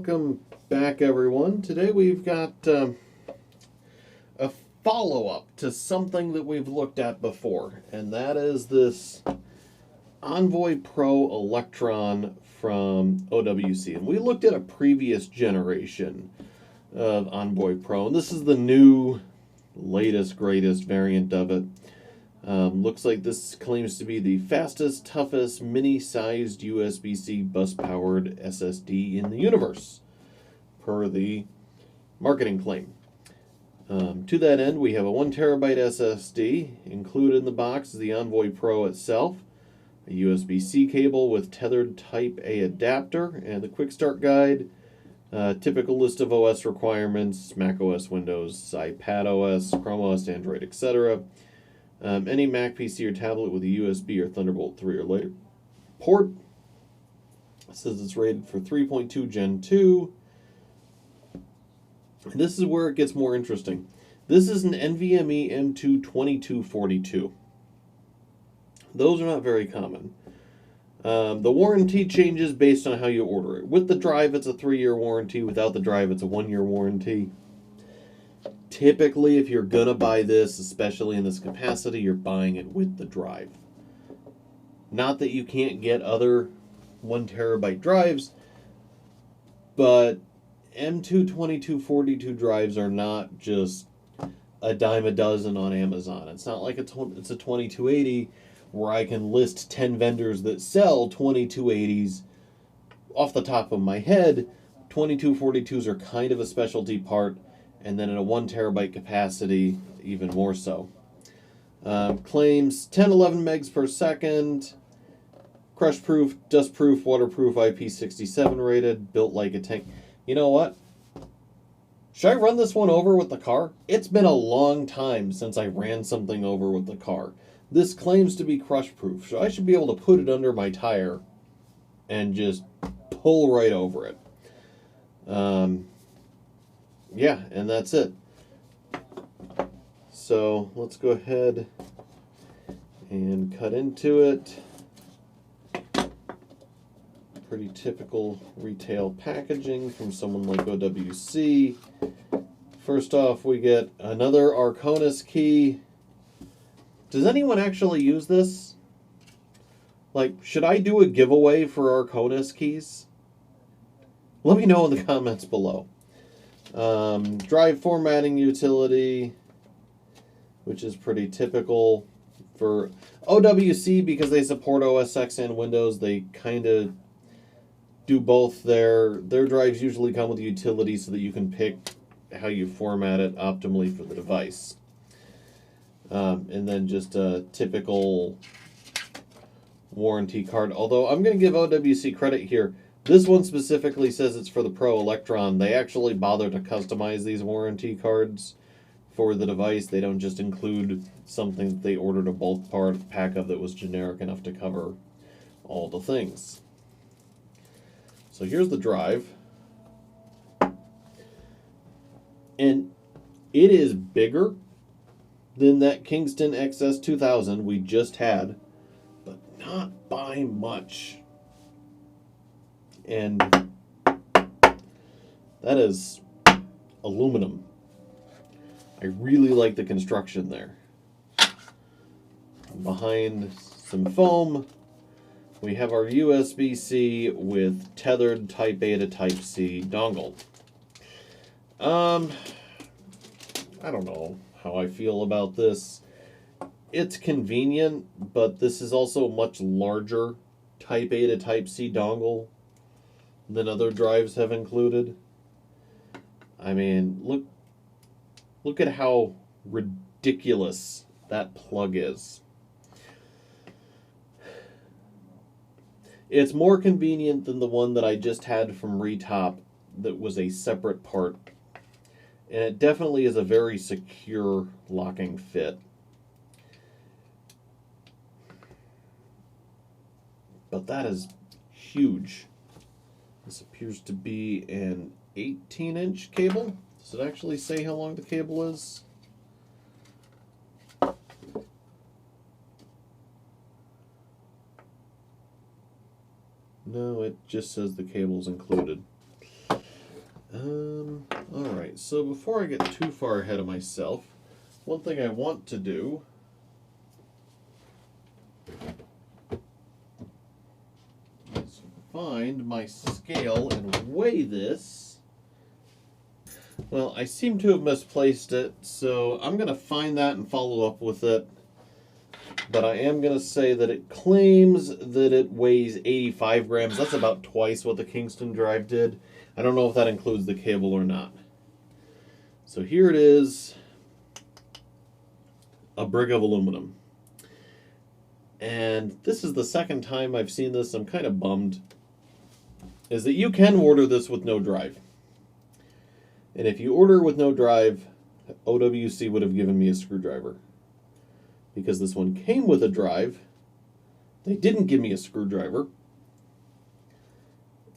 Welcome back, everyone. Today we've got a follow-up to something that we've looked at before, and that is this Envoy Pro Elektron from OWC. And we looked at a previous generation of Envoy Pro, and this is the new, latest, greatest variant of it. Looks like this claims to be the fastest, toughest, mini-sized Usbc bus-powered SSD in the universe, per the marketing claim. To that end, we have a 1TB SSD. Included in the box is the Envoy Pro itself, a USB-C cable with tethered Type-A adapter, and the quick start guide. Typical list of OS requirements: Mac OS, Windows, iPad OS, Chrome OS, Android, etc. Any Mac PC or tablet with a USB or Thunderbolt 3 or later port. It says it's rated for 3.2 Gen 2. This is where it gets more interesting. This is an NVMe M2 2242. Those are not very common. The warranty changes based on how you order it. With the drive, it's a 3-year warranty. Without the drive, it's a 1-year warranty. Typically, if you're going to buy this, especially in this capacity, you're buying it with the drive. Not that you can't get other 1TB drives, but M2 2242 drives are not just a dime a dozen on Amazon. It's not like it's a 2280 where I can list 10 vendors that sell 2280s. Off the top of my head, 2242s are kind of a specialty part, and then in a 1TB capacity, even more so. Claims 10-11 megs per second, crush-proof, dust-proof, waterproof, IP67 rated, built like a tank. You know what? Should I run this one over with the car? It's been a long time since I ran something over with the car. This claims to be crush-proof, so I should be able to put it under my tire and just pull right over it. Yeah, and that's it. So let's go ahead and cut into it. Pretty typical retail packaging from someone like OWC. First off, we get another Arconis key. Does anyone actually use this? Like, should I do a giveaway for Arconis keys? Let me know in the comments below. Drive formatting utility, which is pretty typical for OWC because they support OS X and Windows. They kind of do both. Their drives usually come with a utility so that you can pick how you format it optimally for the device. And then just a typical warranty card. Although I'm going to give OWC credit here. This one specifically says it's for the Pro Elektron. They actually bother to customize these warranty cards for the device. They don't just include something that they ordered a bulk pack of that was generic enough to cover all the things. So here's the drive. And it is bigger than that Kingston XS2000 we just had, but not by much. And that is aluminum. I really like the construction there. Behind some foam, we have our USB-C with tethered Type-A to Type-C dongle. I don't know how I feel about this. It's convenient, but this is also a much larger Type-A to Type-C dongle than other drives have included. I mean, look at how ridiculous that plug is. It's more convenient than the one that I just had from Retop that was a separate part. And it definitely is a very secure locking fit. But that is huge. This appears to be an 18-inch cable. Does it actually say how long the cable is? No, it just says the cable's included. Alright, so before I get too far ahead of myself, one thing I want to do is find my scale and weigh this. Well, I seem to have misplaced it, so I'm going to find that and follow up with it. But I am going to say that it claims that it weighs 85 grams. That's about twice what the Kingston drive did. I don't know if that includes the cable or not. So here it is, a brick of aluminum. And this is the second time I've seen this. I'm kind of bummed. Is that you can order this with no drive. And if you order with no drive, OWC would have given me a screwdriver. Because this one came with a drive, they didn't give me a screwdriver.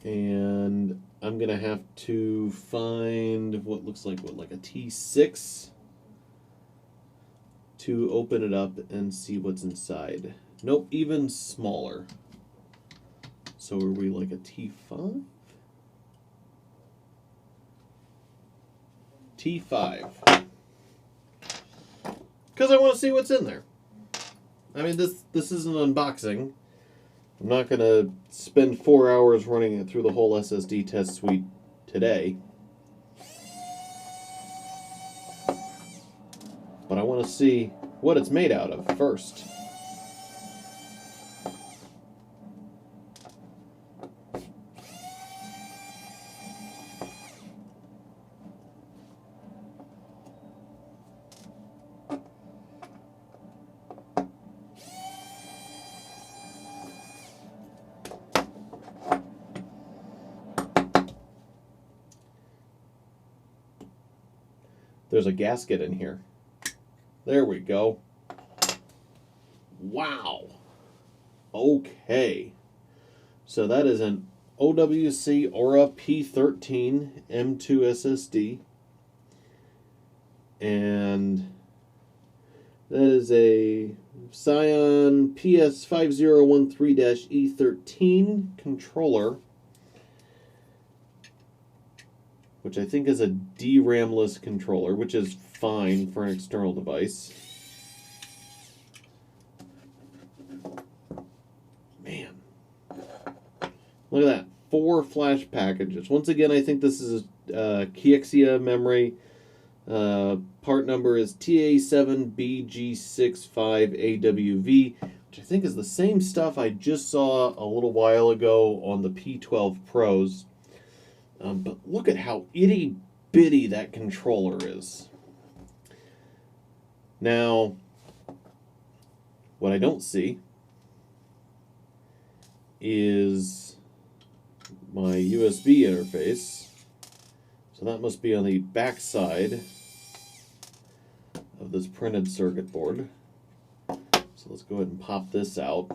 And I'm going to have to find what looks like, like a T6 to open it up and see what's inside. Nope, even smaller. So are we like a T5? T5. Because I want to see what's in there. I mean, this is an unboxing. I'm not going to spend 4 hours running it through the whole SSD test suite today. But I want to see what it's made out of first. There's a gasket in here. There we go. Wow. Okay. So that is an OWC Aura P13 M2 SSD. And that is a Scion PS5013-E13 controller, which I think is a DRAM-less controller, which is fine for an external device. Man. Look at that. 4 flash packages. Once again, I think this is Kexia memory. Part number is TA7BG65AWV, which I think is the same stuff I just saw a little while ago on the P12 Pros. But look at how itty-bitty that controller is. Now, what I don't see is my USB interface. So that must be on the back side of this printed circuit board. So let's go ahead and pop this out.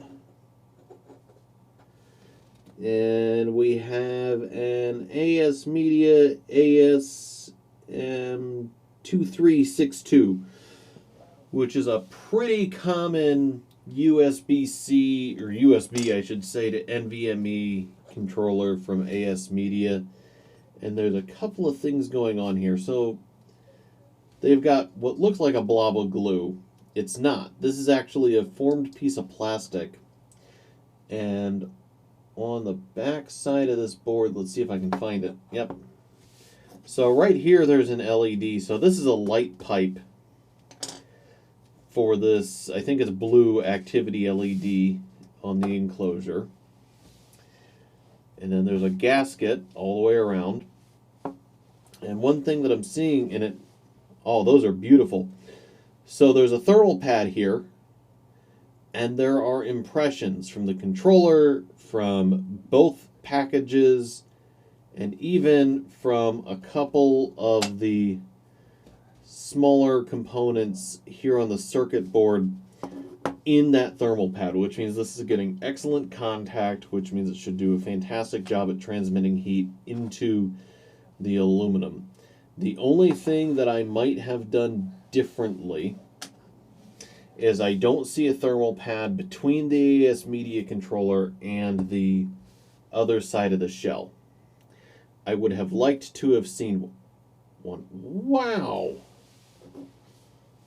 And we have an AS Media ASM2362, which is a pretty common USB-C, or USB I should say, to NVMe controller from AS Media. And there's a couple of things going on here. So they've got what looks like a blob of glue. It's not. This is actually a formed piece of plastic. And on the back side of this board, let's see if I can find it. Yep. So right here there's an LED. So this is a light pipe for this, I think it's blue activity LED on the enclosure. And then there's a gasket all the way around. And one thing that I'm seeing in it, oh, those are beautiful. So there's a thermal pad here, and there are impressions from the controller, from both packages, and even from a couple of the smaller components here on the circuit board in that thermal pad, which means this is getting excellent contact, which means it should do a fantastic job at transmitting heat into the aluminum. The only thing that I might have done differently is I don't see a thermal pad between the AS Media controller and the other side of the shell. I would have liked to have seen one. Wow!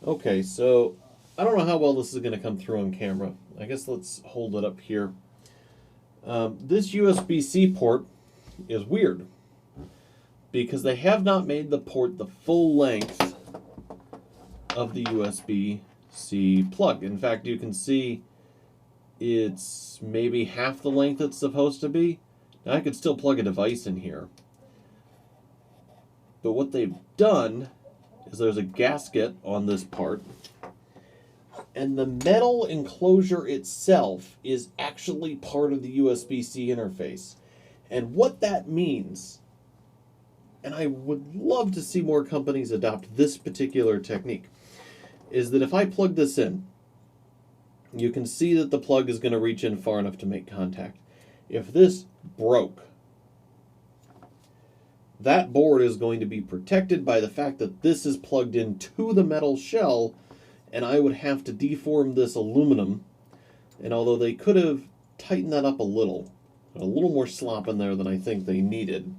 Okay, so I don't know how well this is going to come through on camera. I guess let's hold it up here. This USB-C port is weird because they have not made the port the full length of the USB-C plug. In fact, you can see it's maybe half the length it's supposed to be. Now, I could still plug a device in here. But what they've done is there's a gasket on this part, and the metal enclosure itself is actually part of the USB-C interface. And what that means, and I would love to see more companies adopt this particular technique, is that if I plug this in, you can see that the plug is going to reach in far enough to make contact. If this broke, that board is going to be protected by the fact that this is plugged into the metal shell, and I would have to deform this aluminum. And although they could have tightened that up a little more slop in there than I think they needed,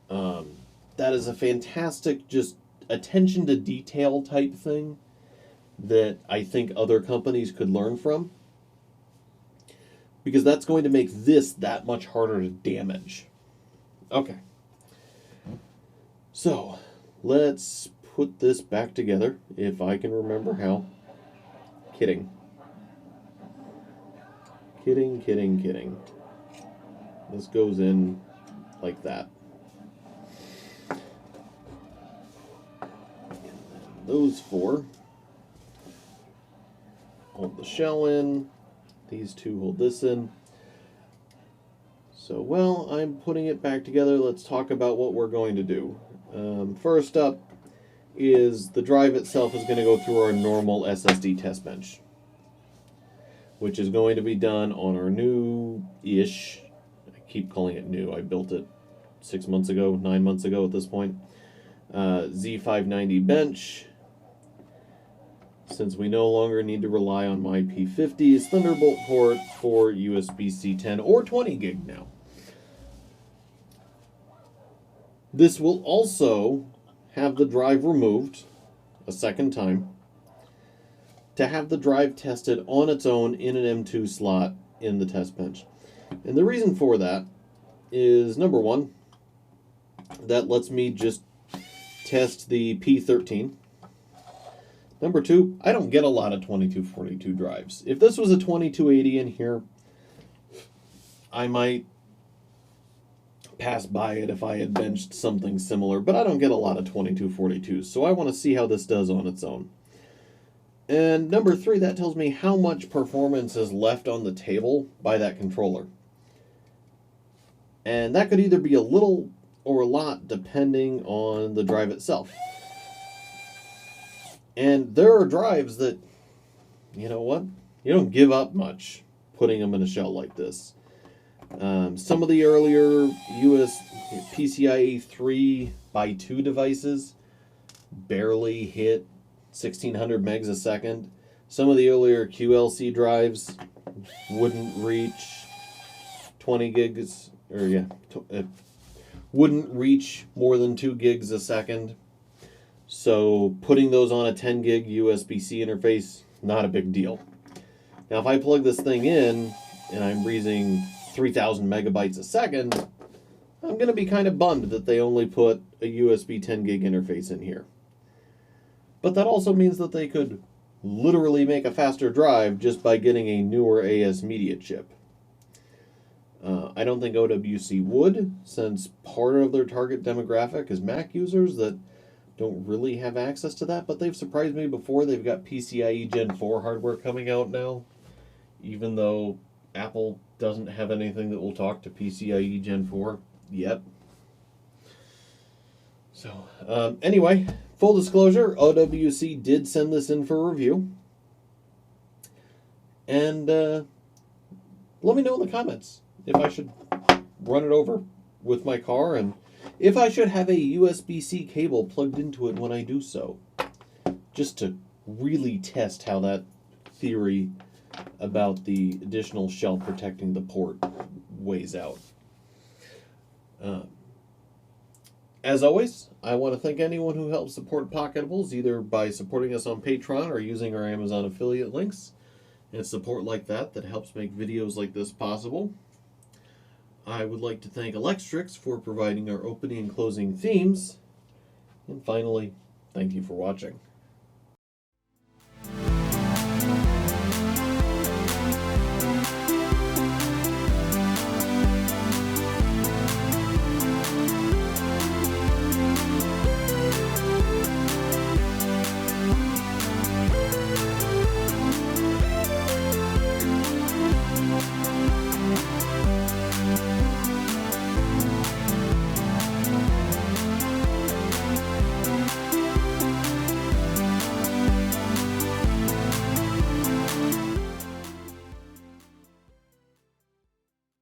that is a fantastic just attention to detail type thing that I think other companies could learn from, because that's going to make this that much harder to damage. Okay. So, let's put this back together, if I can remember how. Kidding. This goes in like that. And then those four hold the shell in. These two hold this in. So, while I'm putting it back together, let's talk about what we're going to do. First up is the drive itself is going to go through our normal SSD test bench, which is going to be done on our new-ish, I keep calling it new, I built it 6 months ago, 9 months ago at this point, Z590 bench. Since we no longer need to rely on my P50's Thunderbolt port for USB-C 10 or 20 gig now. This will also have the drive removed a second time to have the drive tested on its own in an M2 slot in the test bench. And the reason for that is, number one, that lets me just test the P13. Number two, I don't get a lot of 2242 drives. If this was a 2280 in here, I might pass by it if I had benched something similar, but I don't get a lot of 2242s, so I want to see how this does on its own. And number three, that tells me how much performance is left on the table by that controller. And that could either be a little or a lot depending on the drive itself. And there are drives that, you know what, you don't give up much putting them in a shell like this. Some of the earlier PCIe 3x2 devices barely hit 1600 megs a second. Some of the earlier QLC drives wouldn't reach 20 gigs, or wouldn't reach more than 2 gigs a second. So putting those on a 10 gig USB-C interface, not a big deal. Now if I plug this thing in and I'm breezing 3000 megabytes a second, I'm going to be kind of bummed that they only put a USB 10 gig interface in here. But that also means that they could literally make a faster drive just by getting a newer AS media chip. I don't think OWC would, since part of their target demographic is Mac users that don't really have access to that, but they've surprised me before. They've got PCIe Gen 4 hardware coming out now, even though Apple doesn't have anything that will talk to PCIe Gen 4 yet. So, anyway, full disclosure, OWC did send this in for review. And let me know in the comments if I should run it over with my car and if I should have a USB-C cable plugged into it when I do so, just to really test how that theory about the additional shell protecting the port weighs out. As always, I want to thank anyone who helps support Pocketables, either by supporting us on Patreon or using our Amazon affiliate links. It's support like that that helps make videos like this possible. I would like to thank Electrix for providing our opening and closing themes. And finally, thank you for watching.